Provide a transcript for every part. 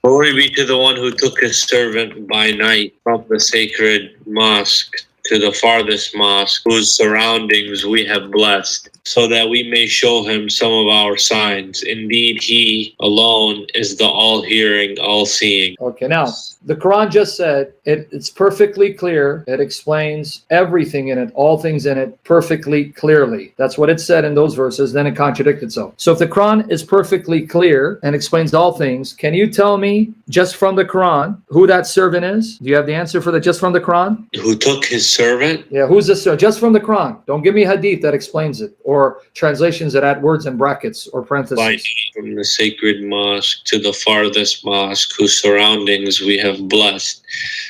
Glory be to the one who took his servant by night from the sacred mosque to the farthest mosque, whose surroundings we have blessed, so that we may show him some of our signs. Indeed, he alone is the all-hearing, all-seeing. Okay, now, the Quran just said it's perfectly clear. It explains everything in it, all things in it, perfectly clearly. That's what it said in those verses, then it contradicted itself. So if the Quran is perfectly clear and explains all things, can you tell me, just from the Quran, who that servant is? Do you have the answer for that just from the Quran? Who took his servant? Yeah, who's this servant? Just from the Quran. Don't give me hadith that explains it, or translations that add words in brackets or parentheses. By night from the sacred mosque to the farthest mosque, whose surroundings we have blessed,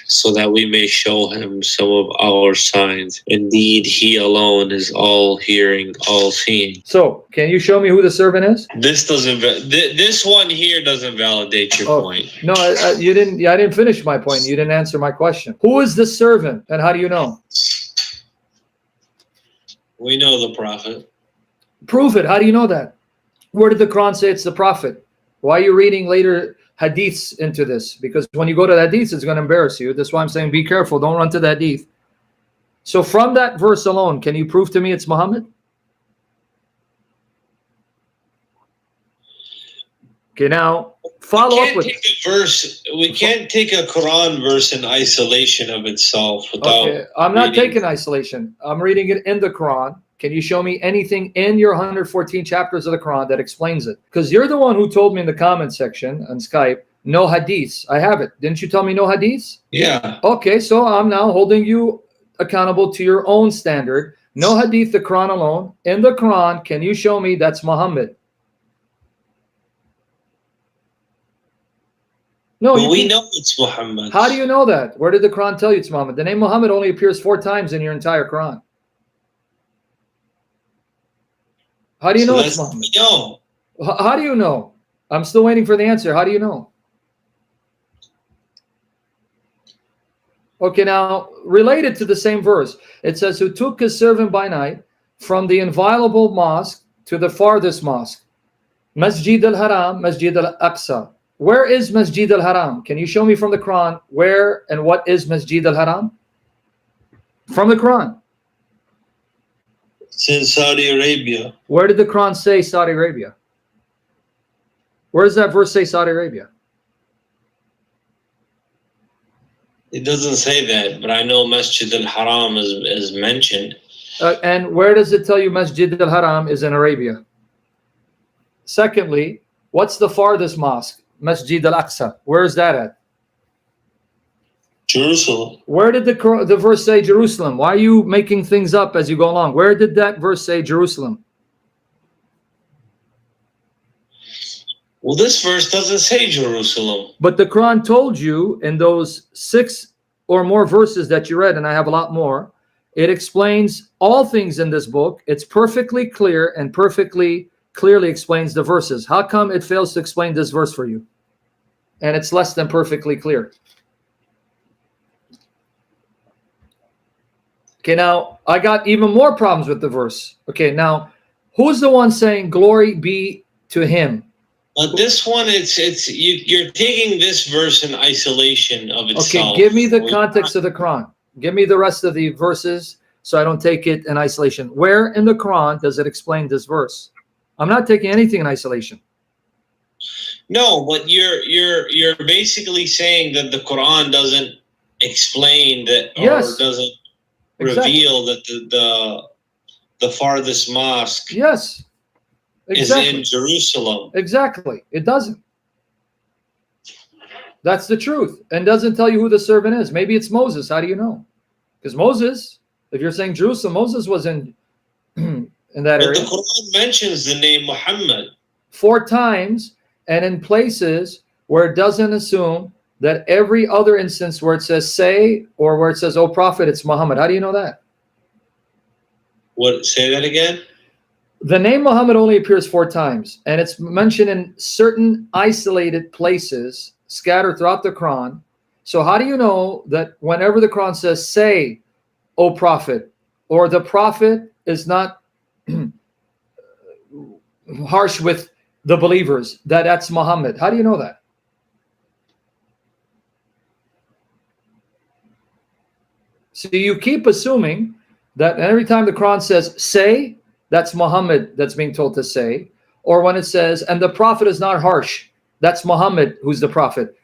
so that we may show him some of our signs. Indeed, he alone is all-hearing, all-seeing. So, can you show me who the servant is? This doesn't. This one here doesn't validate your point. No, you didn't. Yeah, I didn't finish my point. You didn't answer my question. Who is the servant, and how do you know? We know the prophet. Prove it. How do you know that? Where did the Quran say it's the prophet? Why are you reading later hadiths into this? Because when you go to the hadiths, it's going to embarrass you. That's why I'm saying be careful. Don't run to the hadith. So from that verse alone, can you prove to me it's Muhammad? Okay, now follow up with we can't take a Quran verse in isolation of itself without. Okay, I'm not taking isolation. I'm reading it in the Quran. Can you show me anything in your 114 chapters of the Quran that explains it? Because you're the one who told me in the comment section on Skype, no hadiths. I have it. Didn't you tell me no hadiths? Yeah. Okay, so I'm now holding you accountable to your own standard. No hadith, the Quran alone. In the Quran, can you show me that's Muhammad? No, we know it's Muhammad. How do you know that? Where did the Quran tell you it's Muhammad? The name Muhammad only appears 4 times in your entire Quran. How do you know it's Muhammad? No. How do you know? I'm still waiting for the answer. How do you know? Okay, now, related to the same verse, it says, who took his servant by night from the inviolable mosque to the farthest mosque, Masjid al-Haram, Masjid al-Aqsa. Where is Masjid al-Haram? Can you show me from the Quran where and what is Masjid al-Haram? From the Quran. It's in Saudi Arabia. Where did the Quran say Saudi Arabia? Where does that verse say Saudi Arabia? It doesn't say that, but I know Masjid al-Haram is mentioned. And where does it tell you Masjid al-Haram is in Arabia? Secondly, what's the farthest mosque? Masjid al-Aqsa. Where is that at? Jerusalem. Where did the verse say Jerusalem? Why are you making things up as you go along? Where did that verse say Jerusalem? Well, this verse doesn't say Jerusalem. But the Quran told you in those 6 or more verses that you read, and I have a lot more, it explains all things in this book. It's perfectly clear and perfectly clearly explains the verses. How come it fails to explain this verse for you? And it's less than perfectly clear. Okay, now I got even more problems with the verse. Okay, now who's the one saying glory be to him? But this one, you're taking this verse in isolation of itself. Okay, give me the context of the Quran. Give me the rest of the verses so I don't take it in isolation. Where in the Quran does it explain this verse? I'm not taking anything in isolation. No, but you're basically saying that the Quran doesn't explain that, or doesn't reveal that the farthest mosque is in Jerusalem. Exactly. It doesn't. That's the truth. And doesn't tell you who the servant is. Maybe it's Moses. How do you know? Because Moses, if you're saying Jerusalem, Moses was in that area. But the Quran mentions the name Muhammad 4 times, and in places where it doesn't assume that every other instance where it says say or where it says, oh prophet, it's Muhammad. How do you know that? What? Say that again? The name Muhammad only appears 4 times, and it's mentioned in certain isolated places scattered throughout the Quran. So how do you know that whenever the Quran says say, O prophet, or the prophet is not harsh with the believers, that's Muhammad? How do you know that? So you keep assuming that every time the Quran says say, that's Muhammad that's being told to say. Or when it says, and the prophet is not harsh, that's Muhammad who's the prophet.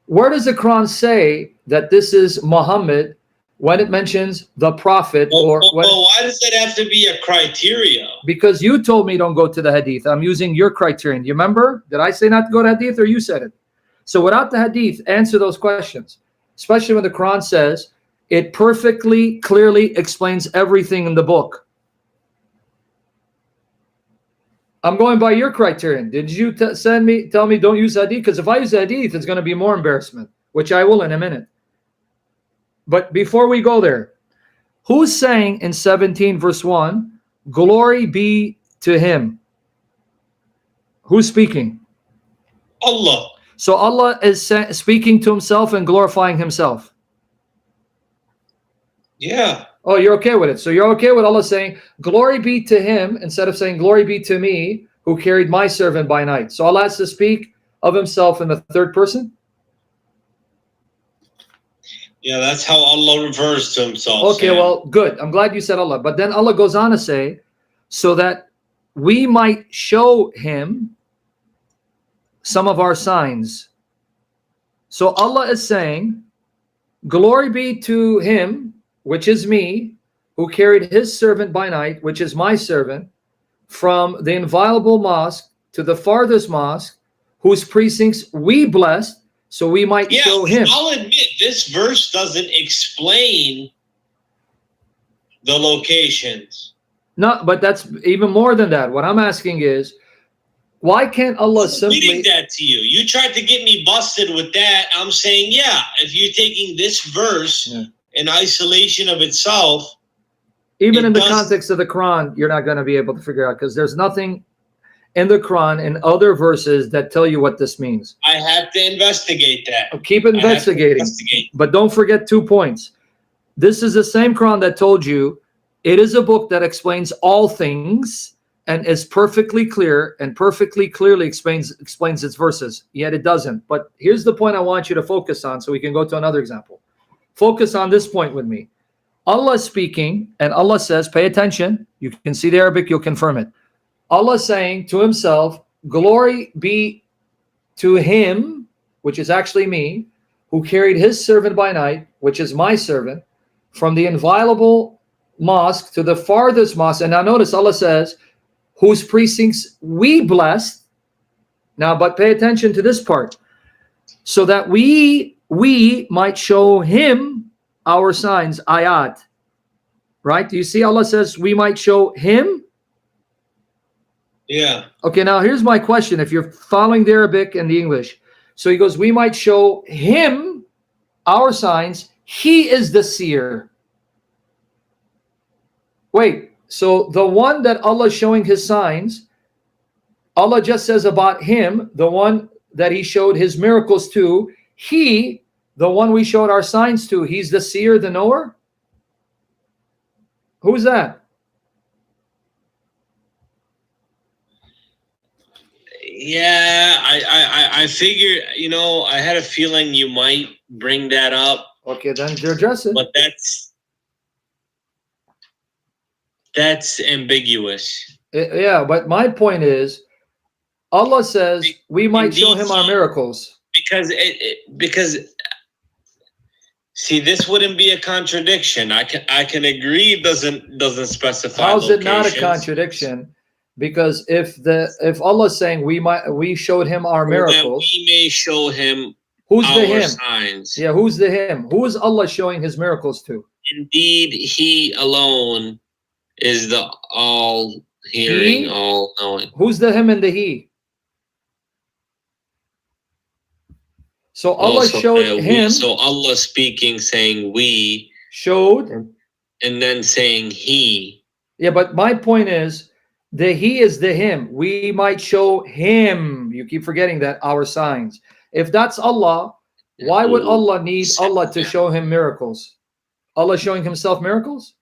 Where does the Quran say that this is Muhammad when it mentions the prophet? Why does that have to be a criteria? Because you told me don't go to the hadith. I'm using your criterion. You remember? Did I say not to go to hadith or you said it? So without the hadith, answer those questions. Especially when the Quran says it perfectly, clearly explains everything in the book. I'm going by your criterion. Did you tell me don't use hadith? Because if I use hadith, it's going to be more embarrassment, which I will in a minute. But before we go there, who's saying in 17 verse 1, glory be to him? Who's speaking? Allah. So Allah is speaking to himself and glorifying himself. Yeah. Oh, you're okay with it. So you're okay with Allah saying, glory be to him, instead of saying, glory be to me, who carried my servant by night. So Allah has to speak of himself in the third person? Yeah, that's how Allah refers to himself. Okay, Sam. well, good. I'm glad you said Allah. But then Allah goes on to say, so that we might show him some of our signs. So Allah is saying, glory be to him, which is me, who carried his servant by night, which is my servant, from the inviolable mosque to the farthest mosque, whose precincts we blessed, so we might show him. I'll admit, this verse doesn't explain the locations. No, but that's even more than that. What I'm asking is, why can't Allah simply... reading that to you. You tried to get me busted with that. I'm saying, yeah, if you're taking this verse in isolation of itself... Even in the context of the Quran, you're not going to be able to figure out, because there's nothing in the Quran and other verses that tell you what this means. I have to investigate that. Keep investigating. But don't forget 2 points. This is the same Quran that told you it is a book that explains all things and is perfectly clear and perfectly clearly explains its verses, yet it doesn't. But here's the point I want you to focus on, so we can go to another example. Focus on this point with me. Allah is speaking, and Allah says, pay attention. You can see the Arabic, you'll confirm it. Allah is saying to himself, glory be to him, which is actually me, who carried his servant by night, which is my servant, from the inviolable mosque to the farthest mosque. And now notice Allah says, whose precincts we blessed. Now, but pay attention to this part. So that we might show him our signs, ayat. Right? Do you see Allah says we might show him? Yeah. Okay, now here's my question. If you're following the Arabic and the English. So he goes, we might show him our signs. He is the seer. Wait. So the one that Allah is showing his signs, Allah just says about him, the one that he showed his miracles to, he, the one we showed our signs to, he's the seer, the knower? Who's that? Yeah, I figure, I had a feeling you might bring that up. Okay, then address it. But that's ambiguous. Yeah, but my point is, Allah says we might show him our miracles. Because see, this wouldn't be a contradiction. I can agree it doesn't specify. How's it not a contradiction? Because if Allah is saying we showed him our miracles, we may show him who's the him? Signs. Yeah, who's the him? Who is Allah showing his miracles to? Indeed, he alone is the all-hearing, all-knowing. Who's the him and the he? So Allah showed him. So Allah speaking, saying we showed, and then saying he. Yeah, but my point is, the he is the him. We might show him. You keep forgetting that, our signs. If that's Allah, why would Allah need Allah to show him miracles? Allah showing himself miracles?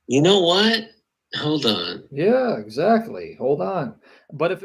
You know what? Hold on. Yeah, exactly. Hold on. But if